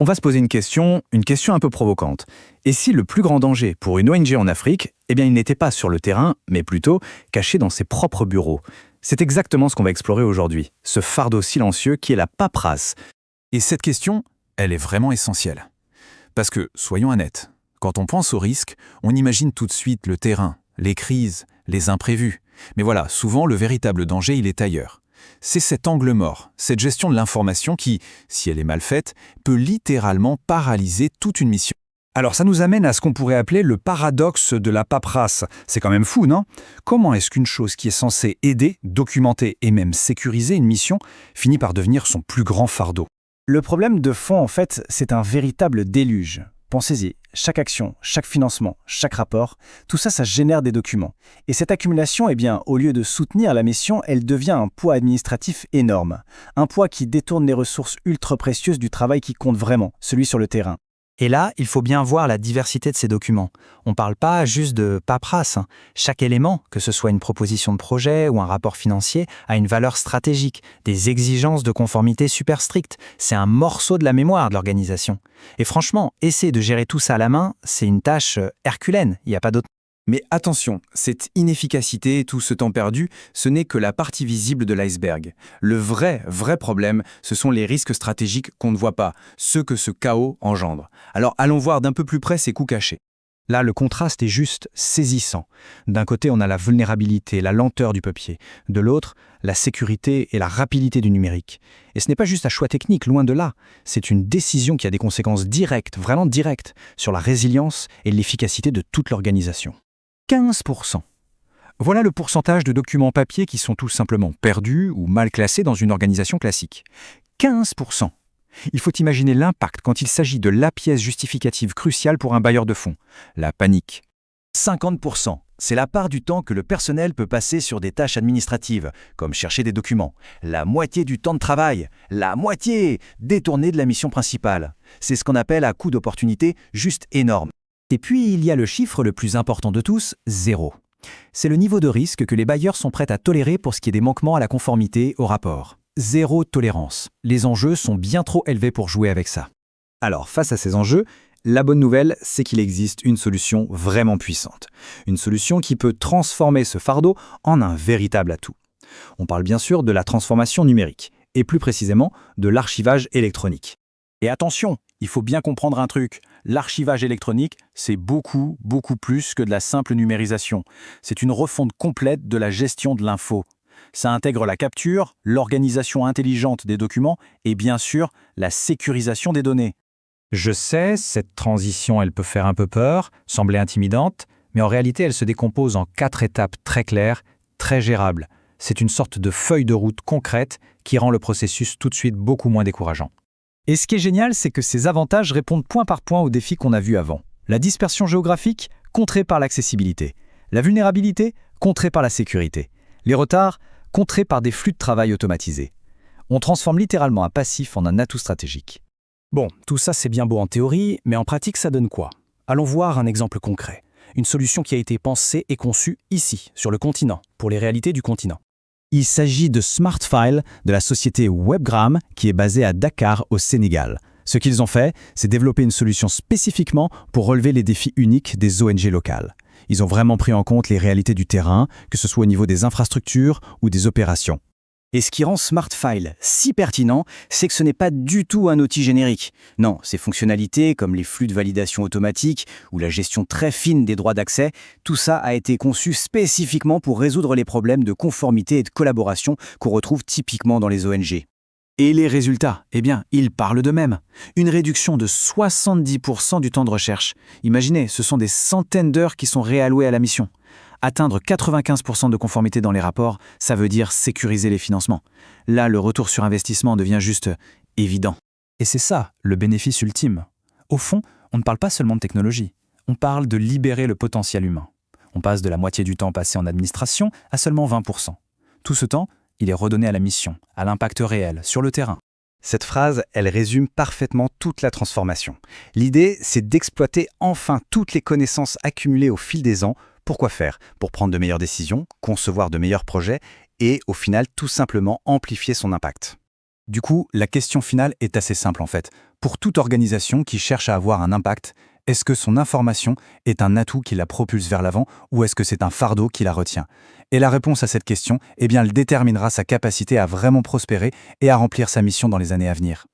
On va se poser une question un peu provocante. Et si le plus grand danger pour une ONG en Afrique, eh bien il n'était pas sur le terrain, mais plutôt caché dans ses propres bureaux? C'est exactement ce qu'on va explorer aujourd'hui, ce fardeau silencieux qui est la paperasse. Et cette question, elle est vraiment essentielle. Parce que, soyons honnêtes, quand on pense au risque, on imagine tout de suite le terrain, les crises, les imprévus. Mais voilà, souvent le véritable danger, il est ailleurs. C'est cet angle mort, cette gestion de l'information qui, si elle est mal faite, peut littéralement paralyser toute une mission. Alors ça nous amène à ce qu'on pourrait appeler le paradoxe de la paperasse. C'est quand même fou, non? Comment est-ce qu'une chose qui est censée aider, documenter et même sécuriser une mission finit par devenir son plus grand fardeau? Le problème de fond, en fait, c'est un véritable déluge. Pensez-y, chaque action, chaque financement, chaque rapport, tout ça, ça génère des documents. Et cette accumulation, eh bien, au lieu de soutenir la mission, elle devient un poids administratif énorme. Un poids qui détourne les ressources ultra précieuses du travail qui compte vraiment, celui sur le terrain. Et là, il faut bien voir la diversité de ces documents. On ne parle pas juste de paperasse. Chaque élément, que ce soit une proposition de projet ou un rapport financier, a une valeur stratégique, des exigences de conformité super strictes. C'est un morceau de la mémoire de l'organisation. Et franchement, essayer de gérer tout ça à la main, c'est une tâche herculéenne. Il n'y a pas d'autre. Mais attention, cette inefficacité et tout ce temps perdu, ce n'est que la partie visible de l'iceberg. Le vrai problème, ce sont les risques stratégiques qu'on ne voit pas, ceux que ce chaos engendre. Alors allons voir d'un peu plus près ces coûts cachés. Là, le contraste est juste saisissant. D'un côté, on a la vulnérabilité, la lenteur du papier. De l'autre, la sécurité et la rapidité du numérique. Et ce n'est pas juste un choix technique, loin de là. C'est une décision qui a des conséquences directes, vraiment directes, sur la résilience et l'efficacité de toute l'organisation. 15%. Voilà le pourcentage de documents papier qui sont tout simplement perdus ou mal classés dans une organisation classique. 15%. Il faut imaginer l'impact quand il s'agit de la pièce justificative cruciale pour un bailleur de fonds, la panique. 50%. C'est la part du temps que le personnel peut passer sur des tâches administratives, comme chercher des documents. La moitié du temps de travail, la moitié, détournée de la mission principale. C'est ce qu'on appelle un coût d'opportunité juste énorme. Et puis, il y a le chiffre le plus important de tous, 0. C'est le niveau de risque que les bailleurs sont prêts à tolérer pour ce qui est des manquements à la conformité au rapport. 0 tolérance. Les enjeux sont bien trop élevés pour jouer avec ça. Alors, face à ces enjeux, la bonne nouvelle, c'est qu'il existe une solution vraiment puissante. Une solution qui peut transformer ce fardeau en un véritable atout. On parle bien sûr de la transformation numérique, et plus précisément de l'archivage électronique. Et attention, il faut bien comprendre un truc. L'archivage électronique, c'est beaucoup plus que de la simple numérisation. C'est une refonte complète de la gestion de l'info. Ça intègre la capture, l'organisation intelligente des documents et bien sûr, la sécurisation des données. Je sais, cette transition, elle peut faire un peu peur, sembler intimidante, mais en réalité, elle se décompose en 4 étapes très claires, très gérables. C'est une sorte de feuille de route concrète qui rend le processus tout de suite beaucoup moins décourageant. Et ce qui est génial, c'est que ces avantages répondent point par point aux défis qu'on a vus avant. La dispersion géographique, contrée par l'accessibilité. La vulnérabilité, contrée par la sécurité. Les retards, contrés par des flux de travail automatisés. On transforme littéralement un passif en un atout stratégique. Bon, tout ça c'est bien beau en théorie, mais en pratique ça donne quoi? Allons voir un exemple concret. Une solution qui a été pensée et conçue ici, sur le continent, pour les réalités du continent. Il s'agit de SmartFile de la société Webgram qui est basée à Dakar au Sénégal. Ce qu'ils ont fait, c'est développer une solution spécifiquement pour relever les défis uniques des ONG locales. Ils ont vraiment pris en compte les réalités du terrain, que ce soit au niveau des infrastructures ou des opérations. Et ce qui rend SmartFile si pertinent, c'est que ce n'est pas du tout un outil générique. Non, ses fonctionnalités, comme les flux de validation automatique ou la gestion très fine des droits d'accès, tout ça a été conçu spécifiquement pour résoudre les problèmes de conformité et de collaboration qu'on retrouve typiquement dans les ONG. Et les résultats, eh bien, ils parlent d'eux-mêmes. Une réduction de 70% du temps de recherche. Imaginez, ce sont des centaines d'heures qui sont réallouées à la mission. Atteindre 95% de conformité dans les rapports, ça veut dire sécuriser les financements. Là, le retour sur investissement devient juste évident. Et c'est ça, le bénéfice ultime. Au fond, on ne parle pas seulement de technologie. On parle de libérer le potentiel humain. On passe de la moitié du temps passé en administration à seulement 20%. Tout ce temps, il est redonné à la mission, à l'impact réel, sur le terrain. Cette phrase, elle résume parfaitement toute la transformation. L'idée, c'est d'exploiter enfin toutes les connaissances accumulées au fil des ans. Pourquoi faire? Pour prendre de meilleures décisions, concevoir de meilleurs projets et, au final, tout simplement amplifier son impact. Du coup, la question finale est assez simple en fait. Pour toute organisation qui cherche à avoir un impact, est-ce que son information est un atout qui la propulse vers l'avant ou est-ce que c'est un fardeau qui la retient? Et la réponse à cette question, eh bien, elle déterminera sa capacité à vraiment prospérer et à remplir sa mission dans les années à venir.